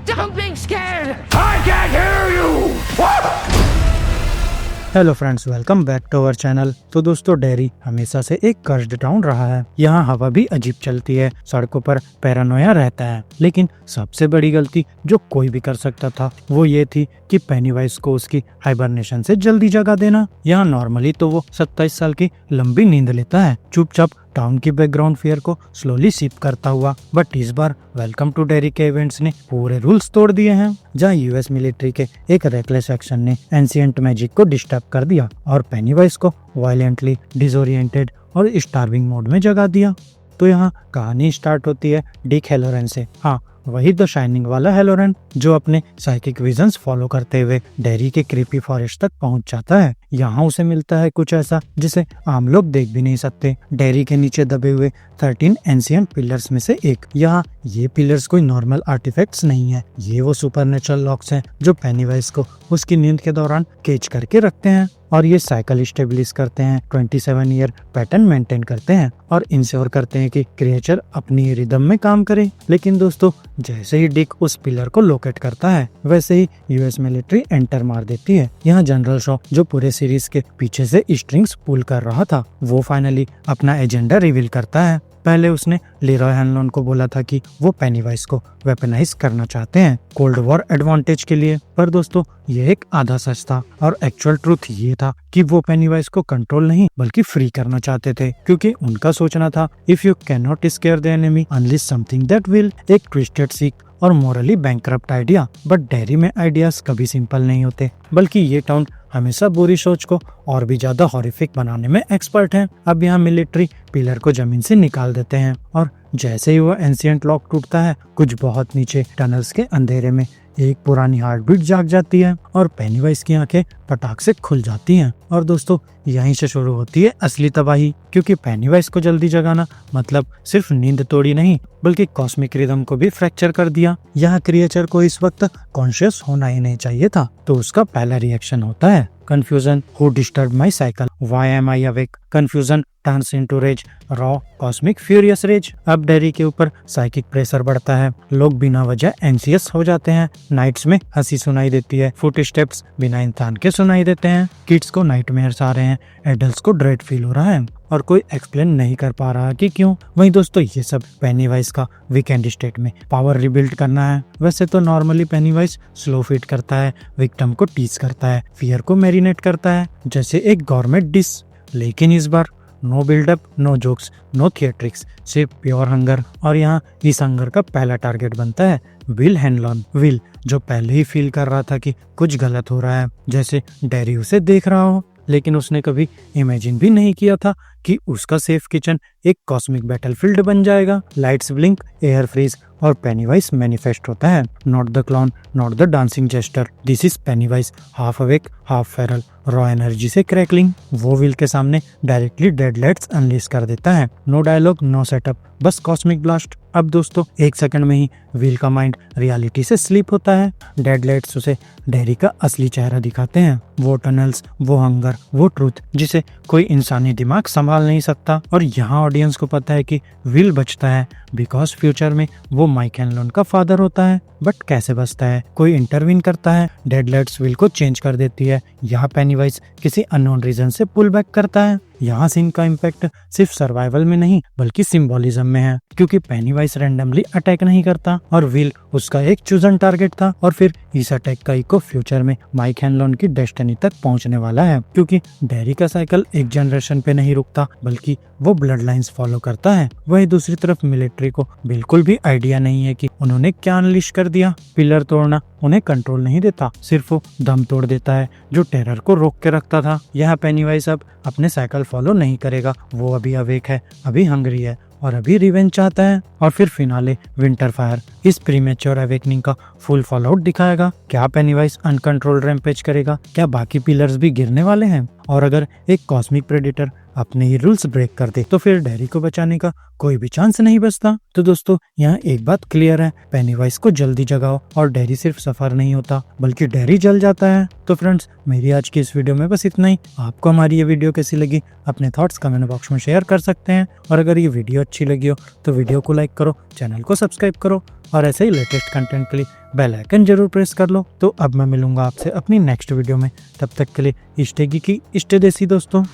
Don't be scared! I can't hear you! Hello friends, welcome back to our channel. तो दोस्तों, dairy हमेशा से एक कर्स्ड टाउन रहा है। यहाँ हवा भी अजीब चलती है, सड़कों पर पैरानोया रहता है। लेकिन सबसे बड़ी गलती जो कोई भी कर सकता था वो ये थी कि पेनीवाइज को उसकी हाइबरनेशन से जल्दी जगा देना। यहाँ नॉर्मली तो वो 27 साल की लंबी नींद लेता है, चुपचाप टाउन की बैकग्राउंड फियर को स्लोली सिप करता हुआ। बट इस बार वेलकम टू डेरी के इवेंट्स ने पूरे रूल्स तोड़ दिए हैं, जहाँ यूएस मिलिट्री के एक रेकलेस एक्शन ने एंशिएंट मैजिक को डिस्टर्ब कर दिया और पेनीवाइज को वायलेंटली डिसोरिएंटेड और स्टार्विंग मोड में जगा दिया। तो यहाँ कहानी स्टार्ट होती है डिक हैलोरेन से। हाँ, वही द शाइनिंग वाला हैलोरेन जो अपने साइकिक विजन्स फॉलो करते हुए डेरी के क्रीपी फॉरेस्ट तक पहुंच जाता है। यहाँ उसे मिलता है कुछ ऐसा जिसे आम लोग देख भी नहीं सकते। डेरी के नीचे दबे हुए 13 एंशिएंट पिलर्स में से एक। यहाँ ये पिलर्स कोई नॉर्मल आर्टिफैक्ट्स नहीं है, ये वो सुपरनेचुरल लॉक्स हैं जो पेनीवाइज को उसकी नींद के दौरान केज करके रखते हैं और ये साइकिल स्टेबलिश करते हैं, 27 ईयर पैटर्न मेंटेन करते हैं और इंश्योर करते हैं कि क्रिएचर अपनी रिदम में काम करे। लेकिन दोस्तों, जैसे ही डिक उस पिलर को लोकेट करता है वैसे ही यूएस मिलिट्री एंटर मार देती है। यहाँ जनरल शॉ जो पूरे सीरीज के पीछे से स्ट्रिंग्स पुल कर रहा था, वो फाइनली अपना एजेंडा रिवील करता है। पहले उसने लीरॉय हैनलॉन को बोला था कि वो पेनीवाइज को वेपनाइज करना चाहते हैं कोल्ड वॉर एडवांटेज के लिए, पर दोस्तों ये एक आधा सच था और एक्चुअल ट्रूथ ये था कि वो पेनीवाइज को कंट्रोल नहीं बल्कि फ्री करना चाहते थे, क्योंकि उनका सोचना था if you can not scare the enemy unless something that will. एक ट्विस्टेड सीख और morally bankrupt idea. But Derry में आइडियाज कभी सिंपल नहीं होते, बल्कि ये टाउन हमेशा बुरी सोच को और भी ज्यादा हॉरिफिक बनाने में एक्सपर्ट है। अब यहाँ मिलिट्री पिलर को जमीन से निकाल देते हैं और जैसे ही वो एंशिएंट लॉक टूटता है, कुछ बहुत नीचे टनल्स के अंधेरे में एक पुरानी हार्ट बीट जाग जाती है और पेनीवाइज की आंखें पटाख से खुल जाती हैं। और दोस्तों, यहीं से शुरू होती है असली तबाही, क्योंकि पेनीवाइज को जल्दी जगाना मतलब सिर्फ नींद तोड़ी नहीं बल्कि कॉस्मिक रिदम को भी फ्रैक्चर कर दिया। यह क्रिएचर को इस वक्त कॉन्शियस होना ही नहीं चाहिए था। तो उसका पहला रिएक्शन होता है confusion, who disturb my cycle, why am I awake. Confusion turns into rage, raw cosmic furious rage. अब डेरी के ऊपर साइकिक प्रेशर बढ़ता है, लोग बिना वजह एंशियस हो जाते हैं, नाइट्स में हंसी सुनाई देती है, फुट स्टेप्स बिना इंसान के सुनाई देते हैं, किड्स को नाइटमेयर्स आ रहे हैं, एडल्ट्स को ड्रेड फील हो रहा है और कोई एक्सप्लेन नहीं कर पा रहा कि क्यों। वहीं दोस्तों, ये सब पेनीवाइज का वीकेंड स्टेट में पावर रिबिल्ड करना है। वैसे तो नॉर्मली पेनीवाइज स्लो फीड करता है, विक्टिम को टीज करता है, फियर को मैरिनेट करता है जैसे एक गवर्नमेंट डिश। लेकिन इस बार no buildup, no jokes, no theatrics, सिर्फ प्योर हंगर। और यहाँ इस हंगर का पहला टारगेट बनता है विल हैनलॉन। विल जो पहले ही फील कर रहा था कि कुछ गलत हो रहा है, जैसे डेरी उसे देख रहा हो, लेकिन उसने कभी इमेजिन भी नहीं किया था कि उसका सेफ किचन एक कॉस्मिक बैटलफील्ड बन जाएगा। लाइट्स ब्लिंक, एयर फ्रीज और पेनीवाइज मैनिफेस्ट होता है। Not the clown, not the dancing jester, this is Pennywise, half awake half feral, raw energy से क्रैकलिंग। वो विल के सामने डायरेक्टली डेड लाइट्स अनलीश कर देता है। नो डायलॉग, नो सेटअप, बस कॉस्मिक ब्लास्ट। अब दोस्तों, एक सेकंड में ही विल का माइंड रियलिटी से स्लीप होता है। डेड लाइट्स उसे डेरी का असली चेहरा दिखाते हैं, वो टनल्स, वो हंगर, वो ट्रूथ जिसे कोई इंसानी दिमाग संभाल नहीं सकता। और यहाँ ऑडियंस को पता है कि विल बचता है बिकॉज फ्यूचर में वो माइक हैनलॉन का फादर होता है। बट कैसे बचता है? कोई इंटरवीन करता है, डेड लाइट्स विल को चेंज कर देती है। यहाँ पेनीवाइज किसी अननोन रीजन से पुल बैक करता है। यहाँ सीन का इम्पैक्ट सिर्फ सर्वाइवल में नहीं बल्कि सिंबोलिज्म में है, क्योंकि पेनीवाइज रैंडमली अटैक नहीं करता और विल उसका एक चूजन टारगेट था। और फिर इस अटैक का इको फ्यूचर में माइक हैनलॉन की डेस्टिनी तक पहुंचने वाला है, क्योंकि डेरी का साइकिल एक जनरेशन पे नहीं रुकता बल्कि वो ब्लड लाइन्स फॉलो करता है। वही दूसरी तरफ मिलिट्री को बिल्कुल भी आइडिया नहीं है कि उन्होंने क्या अनलिश कर दिया। पिलर तोड़ना उन्हें कंट्रोल नहीं देता, सिर्फ वो दम तोड़ देता है जो टेरर को रोक के रखता था। यह पेनीवाइज अब अपने साइकिल फॉलो नहीं करेगा, वो अभी अवेक है, अभी हंग्री है और अभी रिवेंज चाहता है। और फिर फिनाले विंटर फायर इस प्रीमेच्योर अवेकनिंग का फुल फॉलोआउट दिखाएगा। क्या पेनीवाइज अनकंट्रोल्ड रैम्पेज करेगा? क्या बाकी पिलर्स भी गिरने वाले हैं? और अगर एक कॉस्मिक प्रेडेटर अपने ही रूल्स ब्रेक कर दे तो फिर डैरी को बचाने का कोई भी चांस नहीं बचता। तो दोस्तों यहाँ एक बात क्लियर है, पेनीवाइज को जल्दी जगाओ और डैरी सिर्फ सफर नहीं होता बल्कि डैरी जल जाता है। तो फ्रेंड्स मेरी आज की इस वीडियो में बस इतना ही। आपको हमारी ये वीडियो कैसी लगी अपने थॉट्स कमेंट बॉक्स में शेयर कर सकते हैं, और अगर ये वीडियो अच्छी लगी हो तो वीडियो को लाइक करो, चैनल को सब्सक्राइब करो और ऐसे ही लेटेस्ट कंटेंट के लिए बेल आइकन जरूर प्रेस कर लो। तो अब मैं मिलूंगा आपसे अपनी नेक्स्ट वीडियो में, तब तक के लिए इष्टे की इष्टे देसी दोस्तों।